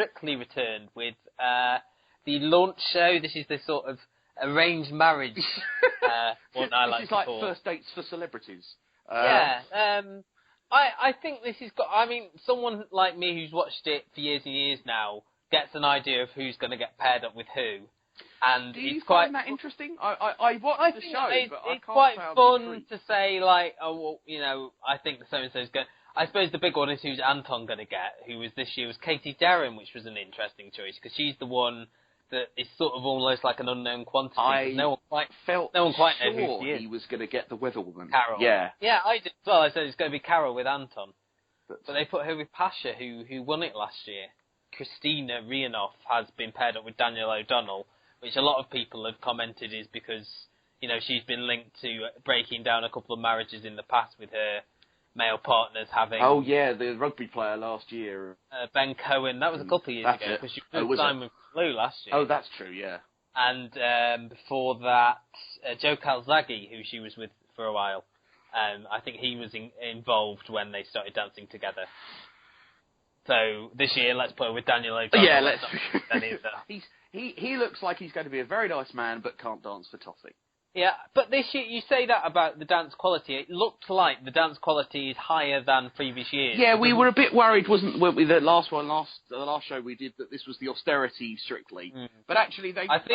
Strictly returned with the launch show. This is the sort of arranged marriage what I like this is to like call. first dates for celebrities. I think this has got... I mean, someone like me who's watched it for years and years now gets an idea of who's going to get paired up with who. And Do you it's find quite... that interesting? I watched the show, but I it's can't quite say I'm fun intrigued. to say, like, oh, well, you know, I think so-and-so's going... I suppose the big one is who's Anton going to get, who was this year was Katie Darren, which was an interesting choice, because she's the one that is sort of almost like an unknown quantity. No one quite knows who she is. He was going to get the weather woman. Carol. Yeah. Yeah, I did as well. I said it's going to be Carol with Anton. But they put her with Pasha, who won it last year. Christina Rianoff has been paired up with Daniel O'Donnell, which a lot of people have commented is because, you know, she's been linked to breaking down a couple of marriages in the past with her male partners having... Oh, yeah, the rugby player last year. Ben Cohen. That was a couple of years ago, because she was Simon Blue last year. Oh, that's true, yeah. And before that, Joe Calzaghe, who she was with for a while. I think he was involved when they started dancing together. So this year, let's put her with Daniel O'Donnell. Yeah, let's... he looks like he's going to be a very nice man, but can't dance for toffee. Yeah, but this year, you say that about the dance quality. It looked like the dance quality is higher than previous years. Yeah, we were a bit worried, weren't we, the last show we did, that this was the austerity strictly. But actually, they have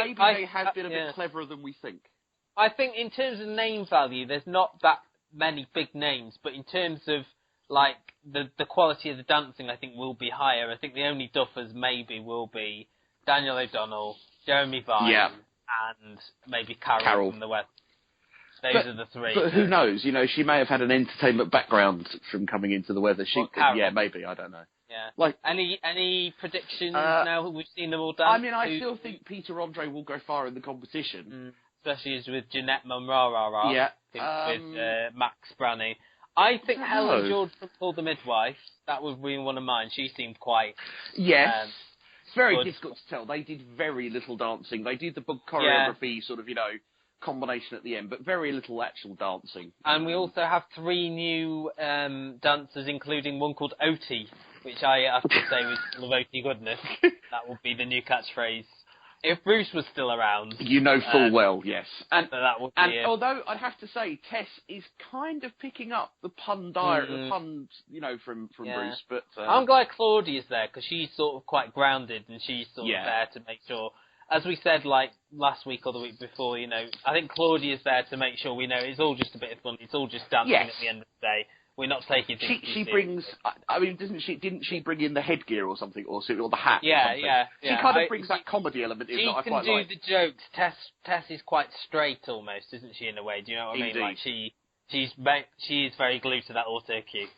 been a bit cleverer than we think. I think in terms of name value, there's not that many big names, but in terms of, like, the quality of the dancing, I think will be higher. I think the only duffers maybe will be Daniel O'Donnell, Jeremy Vine, and maybe Carol from the West. Those are the three. But who knows? You know, she may have had an entertainment background from coming into the weather. Yeah, maybe. I don't know. Yeah. Like any predictions now? We've seen them all dance. I mean, I still think Peter Andre will go far in the competition, especially as with Jeanette Mumrara. Yeah. With Max Branny. I think Helen George from Pull the Midwife. That would be one of mine. She seemed quite. Yes. It's very difficult to tell. They did very little dancing. They did the book choreography, sort of, you know, combination at the end, but very little actual dancing. And we also have 3 new dancers, including one called Oti, which I have to say was full of Oti goodness. That would be the new catchphrase. If Bruce was still around. You know full well, yes. And, so that would be although I'd have to say, Tess is kind of picking up the puns, you know, from Bruce. But I'm glad Claudia's there, because she's sort of quite grounded, and she's sort of there to make sure, as we said, like, last week or the week before, you know, I think Claudia's there to make sure we know it's all just a bit of fun, it's all just dancing at the end of the day. We're not taking things She brings. I mean, didn't she bring in the headgear or something, or the hat? Yeah. She kind of brings that comedy element in that I quite like. She can do the jokes. Tess is quite straight almost, isn't she? In a way, do you know what I mean? Like she is very glued to that auto cue.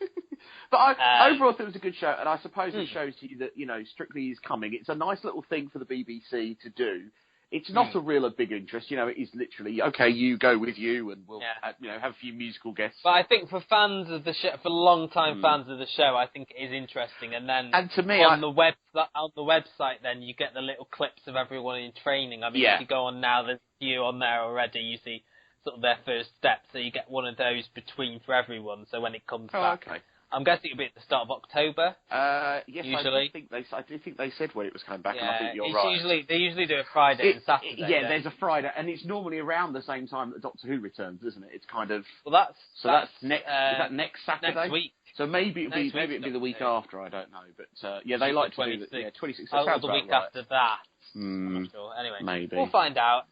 But I overall thought it was a good show, and I suppose it shows you that, you know, Strictly is coming. It's a nice little thing for the BBC to do. It's not a real big interest, you know. It is literally you go with you, and we'll you know, have a few musical guests. But I think for fans of the show, for long-time fans of the show, I think it is interesting. And then to me, on the website, then you get the little clips of everyone in training. I mean, if you go on now, there's a few on there already. You see sort of their first steps, so you get one of those between for everyone. So when it comes back. Okay. I'm guessing it'll be at the start of October. Yes, usually. I do think they said when it was coming back, yeah, and I think you're right. They usually do a Friday and Saturday. There's a Friday, and it's normally around the same time that Doctor Who returns, isn't it? It's kind of... Well, that's next... is that next Saturday? Next week. So maybe it'll be the week after, I don't know. But, they like to do that. Yeah, 26. The week after that. I'm not sure. Anyway, maybe. we'll find out.